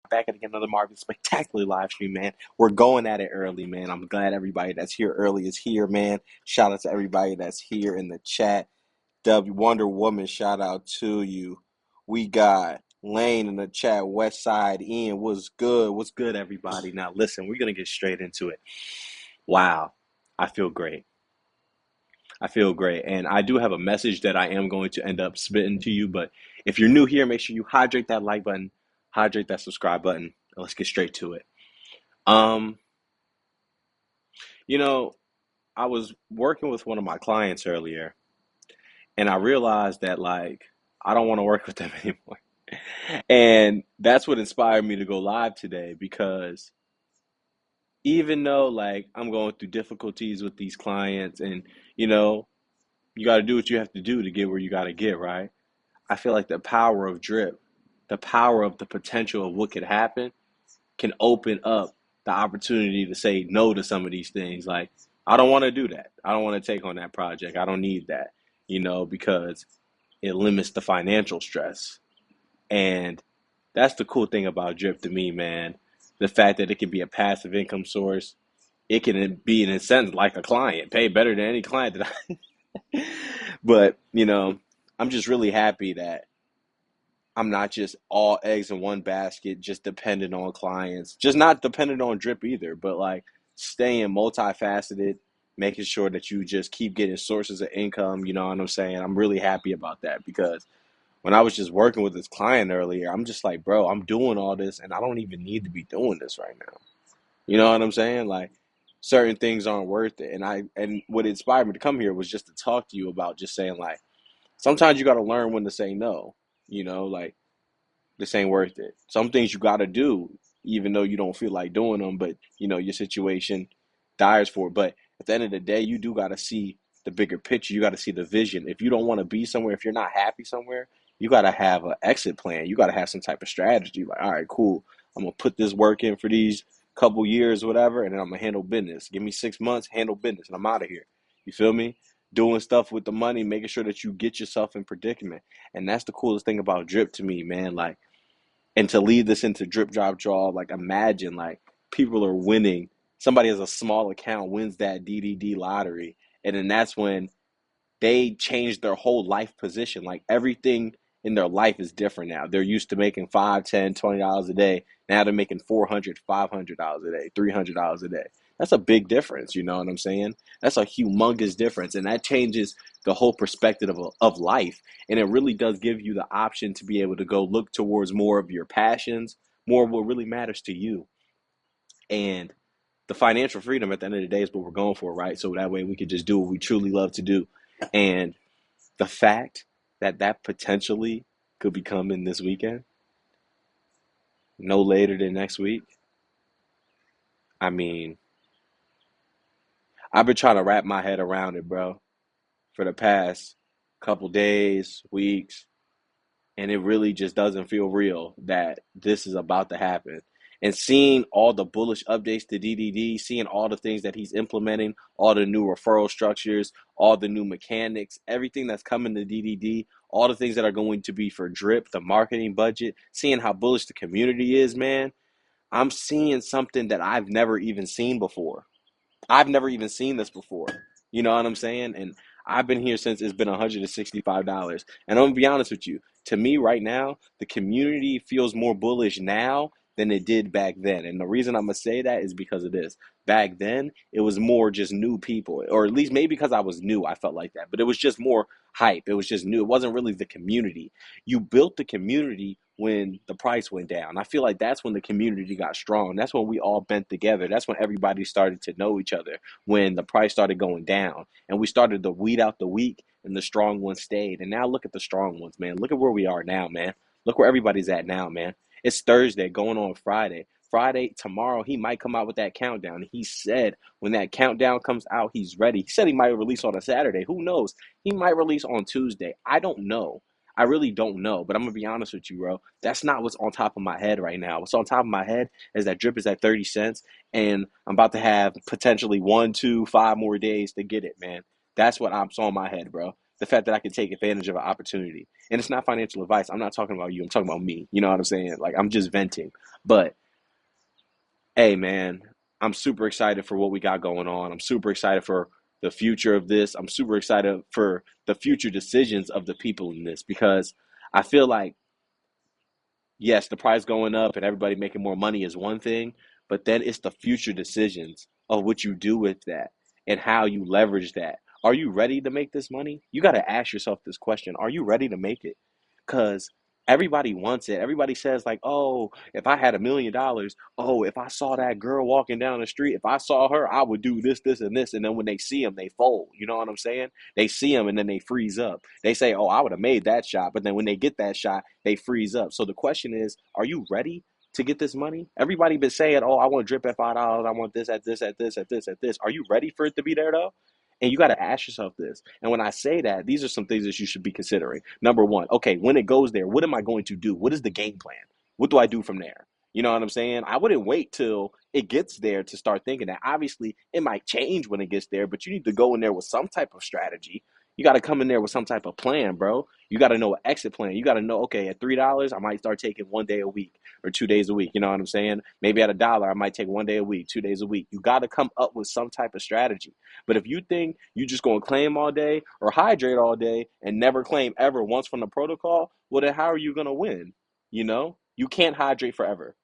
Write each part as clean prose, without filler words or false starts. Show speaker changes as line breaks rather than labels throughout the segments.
back at again another Marvin Spectacular live stream, man. We're going at it early, man. I'm glad everybody that's here early is here, man. Shout out to everybody that's here in the chat. W Wonder Woman, shout out to you. We got Lane in the chat, West Side Ian. What's good? What's good, everybody? Now listen, we're gonna get straight into it. Wow, I feel great. I feel great. And I do have a message that I am going to end up spitting to you. But if you're new here, make sure you hydrate that like button, hydrate that subscribe button, and let's get straight to it. Um, you know, I was working with one of my clients earlier, and I realized that like I don't want to work with them anymore. And that's what inspired me to go live today because even though like I'm going through difficulties with these clients and you know, you got to do what you have to do to get where you got to get, right? I feel like the power of drip, the power of the potential of what could happen can open up the opportunity to say no to some of these things. Like, I don't want to do that. I don't want to take on that project. I don't need that, because it limits the financial stress. And that's the cool thing about drip to me, man. The fact that it can be a passive income source, it can be in a sense like a client, pay better than any client that I, but, I'm just really happy that I'm not just all eggs in one basket, just dependent on clients, just not dependent on drip either, but like staying multifaceted, making sure that you just keep getting sources of income. You know what I'm saying? I'm really happy about that because when I was just working with this client earlier, I'm just like, bro, I'm doing all this and I don't even need to be doing this right now. You know what I'm saying? Like certain things aren't worth it. And what inspired me to come here was just to talk to you about just saying like sometimes you got to learn when to say no. Like this ain't worth it. Some things you got to do, even though you don't feel like doing them, but your situation dire for it. But at the end of the day, you do got to see the bigger picture. You got to see the vision. If you don't want to be somewhere, if you're not happy somewhere, you got to have an exit plan. You got to have some type of strategy. Like, all right, cool. I'm gonna put this work in for these couple years, whatever, and then I'm gonna handle business. Give me 6 months, handle business, and I'm out of here. You feel me? Doing stuff with the money, making sure that you get yourself in predicament. And that's the coolest thing about drip to me, man. Like, and to lead this into drip drop draw, like imagine like people are winning. Somebody has a small account, wins that DDD lottery, and then that's when they change their whole life position. Like everything in their life is different now. They're used to making 5, 10, $20 a day. Now they're making 400, $500 a day, $300 a day. That's a big difference. You know what I'm saying? That's a humongous difference. And that changes the whole perspective of life. And it really does give you the option to be able to go look towards more of your passions, more of what really matters to you. And the financial freedom at the end of the day is what we're going for, right? So that way we could just do what we truly love to do. And the fact that that potentially could be coming this weekend, no later than next week. I mean, I've been trying to wrap my head around it, bro, for the past couple days, weeks, and it really just doesn't feel real that this is about to happen. And seeing all the bullish updates to DDD, seeing all the things that he's implementing, all the new referral structures, all the new mechanics, everything that's coming to DDD, all the things that are going to be for Drip, the marketing budget, seeing how bullish the community is, man, I'm seeing something that I've never even seen before. I've never even seen this before. You know what I'm saying? And I've been here since it's been $165. And I'm gonna be honest with you. To me, right now, the community feels more bullish now than it did back then. And the reason I'm gonna say that is because of this. Back then, it was more just new people, or at least maybe because I was new, I felt like that. But it was just more hype. It was just new. It wasn't really the community. You built the community when the price went down. I feel like that's when the community got strong. That's when we all bent together. That's when everybody started to know each other, when the price started going down. And we started to weed out the weak and the strong ones stayed. And now look at the strong ones, man. Look at where we are now, man. Look where everybody's at now, man. It's Thursday going on Friday. Friday, tomorrow, he might come out with that countdown. He said when that countdown comes out, he's ready. He said he might release on a Saturday. Who knows? He might release on Tuesday. I don't know. I really don't know, but I'm gonna be honest with you, bro. That's not what's on top of my head right now. What's on top of my head is that drip is at 30 cents, and I'm about to have potentially 1, 2, 5 more days to get it, man. That's what's on my head, bro. the fact that I can take advantage of an opportunity. And it's not financial advice. I'm not talking about you. I'm talking about me. You know what I'm saying? Like I'm just venting. But hey, man, I'm super excited for what we got going on. I'm super excited for the future of this. I'm super excited for the future decisions of the people in this because I feel like yes, the price going up and everybody making more money is one thing, but then it's the future decisions of what you do with that and how you leverage that. Are you ready to make this money? You got to ask yourself this question. Are you ready to make it? Because everybody wants it. Everybody says, like, oh, if I had $1 million, oh, if I saw that girl walking down the street, if I saw her, I would do this, this, and this. And then when they see them, they fold. You know what I'm saying? They see them and then they freeze up. They say, oh, I would have made that shot. But then when they get that shot, they freeze up. So the question is, are you ready to get this money? Everybody been saying, "Oh, I want drip at $5. I want this at this at this at this at this." Are you ready for it to be there though? And you got to ask yourself this. And when I say that, these are some things that you should be considering. Number one, okay, when it goes there, what am I going to do? What is the game plan? What do I do from there? You know what I'm saying? I wouldn't wait till it gets there to start thinking that. Obviously, it might change when it gets there, but you need to go in there with some type of strategy. You got to come in there with some type of plan, bro. You got to know an exit plan. You got to know, okay, at $3, I might start taking 1 day a week or 2 days a week. You know what I'm saying? Maybe at $1, I might take 1 day a week, 2 days a week. You got to come up with some type of strategy. But if you think you just going to claim all day or hydrate all day and never claim ever once from the protocol, well, then how are you going to win? You know, you can't hydrate forever.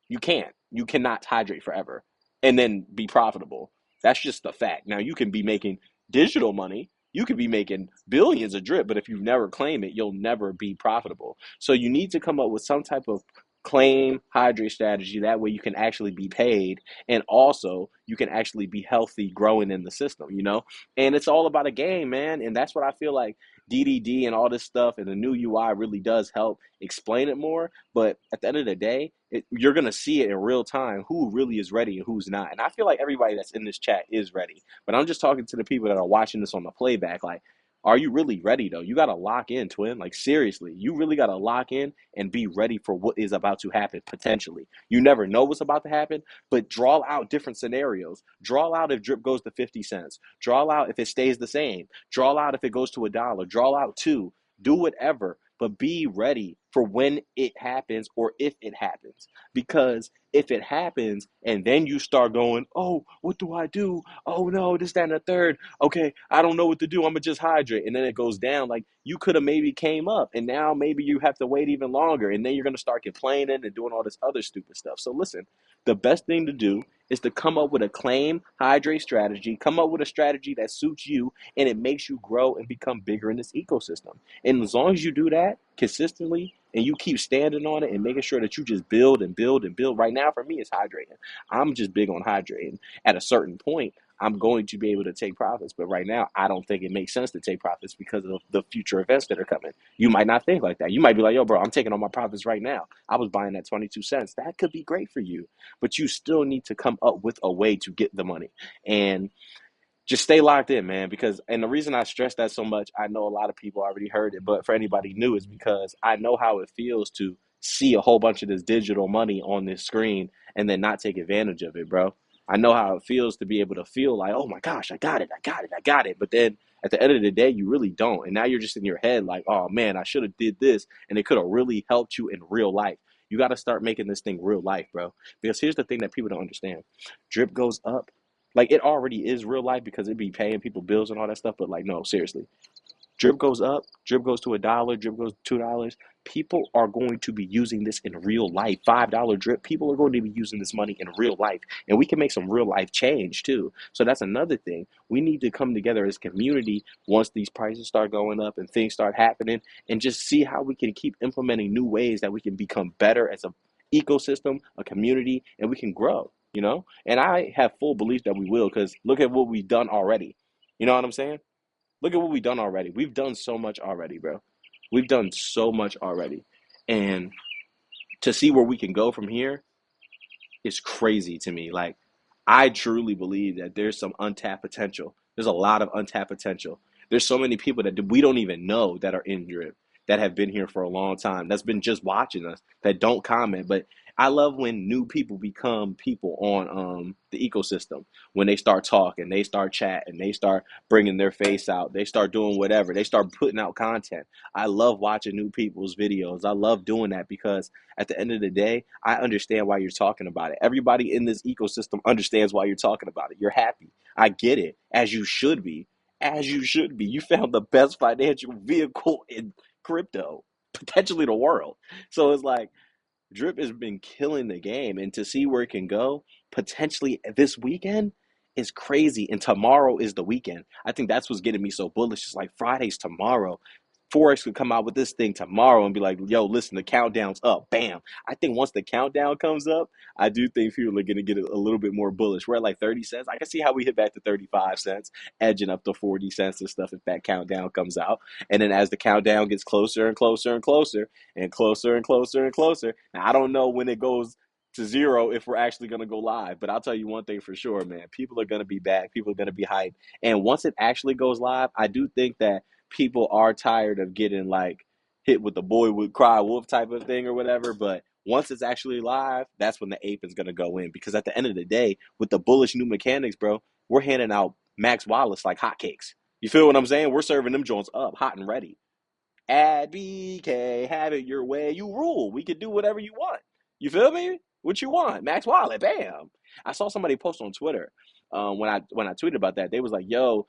You can't. You cannot hydrate forever and then be profitable. That's just the fact. Now you can be making digital money. You could be making billions of drip, but if you never claim it, you'll never be profitable. So you need to come up with some type of claim hydrate strategy. That way you can actually be paid and also you can actually be healthy growing in the system, you know? And it's all about a game, man. And that's what I feel like DDD and all this stuff and the new UI really does help explain it more. But at the end of the day, you're going to see it in real time who really is ready and who's not. And I feel like everybody that's in this chat is ready. But I'm just talking to the people that are watching this on the playback. Like, are you really ready though? You got to lock in, twin. Like, seriously, you really got to lock in and be ready for what is about to happen potentially. You never know what's about to happen, but draw out different scenarios. Draw out if drip goes to 50 cents. Draw out if it stays the same. Draw out if it goes to $1. Draw out two. Do whatever, but be ready for when it happens or if it happens. Because if it happens and then you start going, oh, what do I do? Oh no, this, that, and the third. Okay, I don't know what to do. I'm gonna just hydrate. And then it goes down. Like you could have maybe came up and now maybe you have to wait even longer. And then you're gonna start complaining and doing all this other stupid stuff. So listen, the best thing to do is to come up with a claim hydrate strategy, come up with a strategy that suits you and it makes you grow and become bigger in this ecosystem. And as long as you do that consistently and you keep standing on it and making sure that you just build and build and build. Right now, for me, it's hydrating. I'm just big on hydrating. At a certain point, I'm going to be able to take profits. But right now, I don't think it makes sense to take profits because of the future events that are coming. You might not think like that. You might be like, yo, bro, I'm taking all my profits right now. I was buying at 22 cents. That could be great for you. But you still need to come up with a way to get the money. And just stay locked in, man. Because, and the reason I stress that so much, I know a lot of people already heard it, but for anybody new, is because I know how it feels to see a whole bunch of this digital money on this screen and then not take advantage of it, bro. I know how it feels to be able to feel like, oh my gosh, I got it, I got it, I got it. But then at the end of the day, you really don't. And now you're just in your head like, oh man, I should have did this, and it could have really helped you in real life. You got to start making this thing real life, bro. Because here's the thing that people don't understand: drip goes up, like it already is real life because it be paying people bills and all that stuff. But like, no, seriously, drip goes up, drip goes to $1, drip goes to $2. People are going to be using this in real life. $5 drip, people are going to be using this money in real life, and we can make some real life change too. So that's another thing. We need to come together as a community once these prices start going up and things start happening, and just see how we can keep implementing new ways that we can become better as a ecosystem, a community, and we can grow. You know, and I have full belief that we will, because look at what we've done already. You know what I'm saying? Look at what we've done already. We've done so much already, bro. We've done so much already. And to see where we can go from here is crazy to me. Like, I truly believe that there's some untapped potential. There's a lot of untapped potential. There's so many people that we don't even know that are in Drip, that have been here for a long time, that's been just watching us, that don't comment. But I love when new people become people on the ecosystem, when they start talking, they start chatting, they start bringing their face out, they start doing whatever, they start putting out content. I love watching new people's videos. I love doing that because at the end of the day, I understand why you're talking about it. Everybody in this ecosystem understands why you're talking about it. You're happy. I get it, as you should be. As you should be. You found the best financial vehicle in crypto, potentially the world. So it's like Drip has been killing the game, and to see where it can go potentially this weekend is crazy. And tomorrow is the weekend. I think that's what's getting me so bullish. It's like Friday's tomorrow. Forex could come out with this thing tomorrow and be like, yo, listen, the countdown's up. Bam. I think once the countdown comes up, I do think people are going to get a little bit more bullish. We're at like 30 cents. I can see how we hit back to 35 cents, edging up to 40 cents and stuff if that countdown comes out. And then as the countdown gets closer and closer and closer and closer and closer and closer, now I don't know when it goes to zero if we're actually going to go live. But I'll tell you one thing for sure, man. People are going to be back. People are going to be hyped. And once it actually goes live, I do think that people are tired of getting like hit with the boy would cry wolf type of thing or whatever. But once it's actually live, that's when the ape is going to go in. Because at the end of the day, with the bullish new mechanics, bro, we're handing out Max Wallace like hotcakes. You feel what I'm saying? We're serving them joints up hot and ready. Add BK, have it your way. You rule. We could do whatever you want. You feel me? What you want? Max Wallet, bam. I saw somebody post on Twitter when I tweeted about that. They was like, "Yo,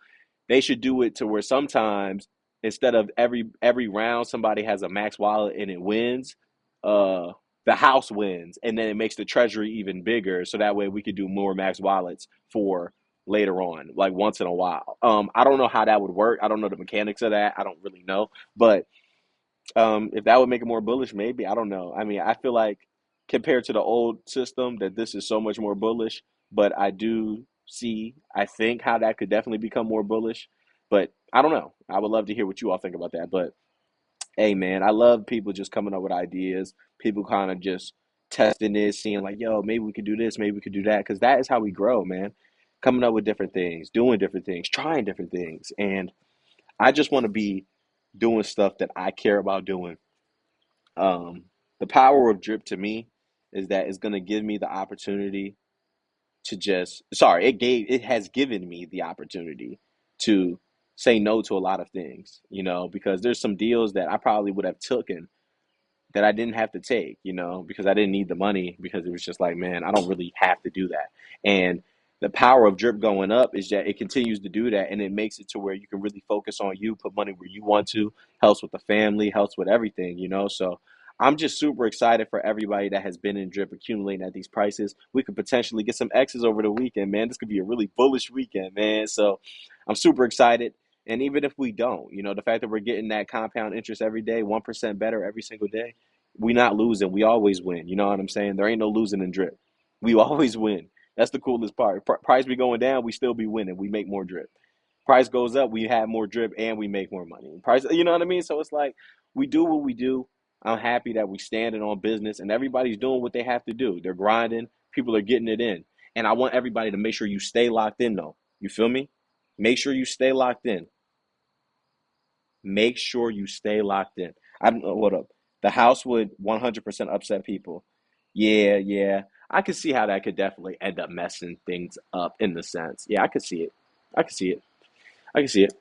they should do it to where sometimes instead of every round somebody has a Max Wallet and it wins, uh, the house wins, and then it makes the treasury even bigger. So that way we could do more Max Wallets for later on, like once in a while. I don't know how that would work. I don't know the mechanics of that. I don't really know, but if that would make it more bullish, maybe. I don't know. I mean, I feel like compared to the old system, that this is so much more bullish. But I do see, I think, how that could definitely become more bullish. But I don't know. I would love to hear what you all think about that. But hey, man, I love people just coming up with ideas. People kind of just testing this, seeing like, yo, maybe we could do this, maybe we could do that, because that is how we grow, man. Coming up with different things, doing different things, trying different things, and I just want to be doing stuff that I care about doing. um, the power of drip to me is that it's going to give me the opportunity to just, sorry, it has given me the opportunity to say no to a lot of things, because there's some deals that I probably would have taken that I didn't have to take, because I didn't need the money because it was just like, man, I don't really have to do that. And the power of drip going up is that it continues to do that and it makes it to where you can really focus on you, put money where you want to, helps with the family, helps with everything. So I'm just super excited for everybody that has been in drip accumulating at these prices. We could potentially get some X's over the weekend, man. This could be a really bullish weekend, man. So I'm super excited. And even if we don't, the fact that we're getting that compound interest every day, 1% better every single day, we not losing. We always win. You know what I'm saying? There ain't no losing in drip. We always win. That's the coolest part. Price be going down, we still be winning. We make more drip. Price goes up, we have more drip and we make more money. Price, you know what I mean? So it's like we do what we do. I'm happy that we standing on business and everybody's doing what they have to do. They're grinding. People are getting it in. And I want everybody to make sure you stay locked in though. You feel me? Make sure you stay locked in. Make sure you stay locked in. I don't know what up. The house would 100% upset people. Yeah, yeah. I could see how that could definitely end up messing things up in the sense. Yeah, I could see it. I could see it. I can see it.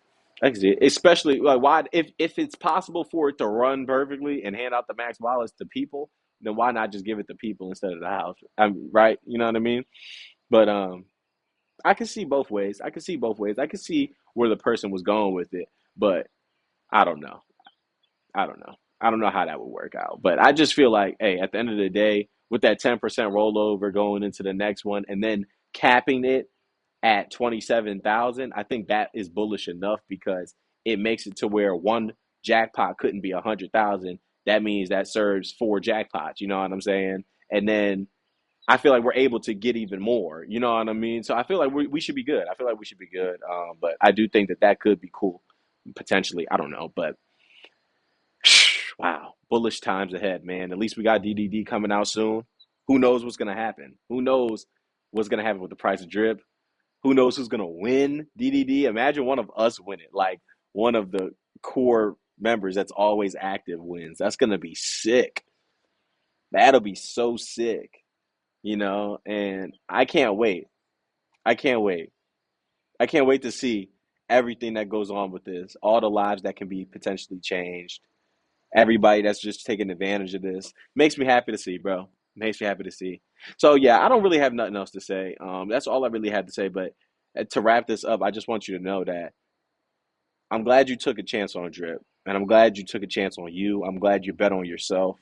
I can see it. Especially like why if it's possible for it to run perfectly and hand out the max wallets to people, then why not just give it to people instead of the house? Right? You know what I mean? But I can see both ways. I can see both ways. I can see where the person was going with it, but I don't know. I don't know. I don't know how that would work out. But I just feel like, hey, at the end of the day, with that 10% rollover going into the next one and then capping it at 27,000, I think that is bullish enough because it makes it to where one jackpot couldn't be 100,000. That means that serves four jackpots, you know what I'm saying? And then I feel like we're able to get even more, you know what I mean? So I feel like we should be good. I feel like we should be good. But I do think that that could be cool potentially. I don't know, but wow, bullish times ahead, man. At least we got DDD coming out soon. Who knows what's gonna happen? Who knows what's gonna happen with the price of drip? Who knows who's gonna win DDD? Imagine one of us win it, like one of the core members that's always active wins. That's gonna be sick. That'll be so sick, and I can't wait. I can't wait. I can't wait to see everything that goes on with this, all the lives that can be potentially changed, everybody that's just taking advantage of this. Makes me happy to see, bro. Makes me happy to see. So yeah, I don't really have nothing else to say. That's all I really had to say. But to wrap this up, I just want you to know that I'm glad you took a chance on Drip, and I'm glad you took a chance on you. I'm glad you bet on yourself,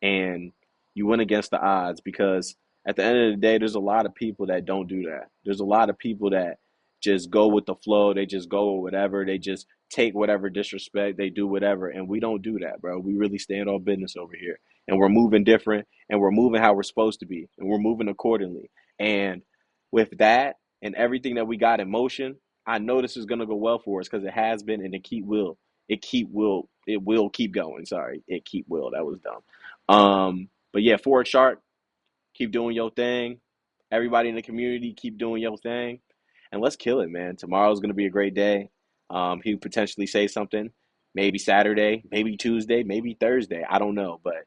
and you went against the odds because at the end of the day, there's a lot of people that don't do that. There's a lot of people that just go with the flow. They just go with whatever. They just take whatever disrespect. They do whatever, and we don't do that, bro. We really stand on business over here, and we're moving different, and we're moving how we're supposed to be, and we're moving accordingly. And with that and everything that we got in motion, I know this is gonna go well for us because it has been and it will keep going. Sorry, it keep will. That was dumb. But yeah, Forward Shark, keep doing your thing. Everybody in the community, keep doing your thing, and let's kill it, man. Tomorrow's gonna be a great day. He potentially say something, maybe Saturday, maybe Tuesday, maybe Thursday. I don't know, but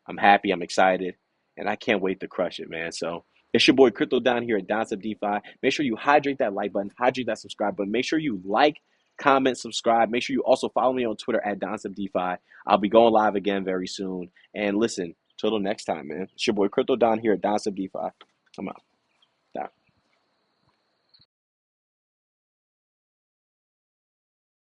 I'm happy, I'm excited, and I can't wait to crush it, man. So it's your boy Crypto down here at Donsub DeFi. Make sure you hydrate that like button, hydrate that subscribe button. Make sure you like, comment, subscribe. Make sure you also follow me on Twitter at Donsub DeFi. I'll be going live again very soon. And listen, till the next time, man. It's your boy Crypto down here at Donsub DeFi. I'm out.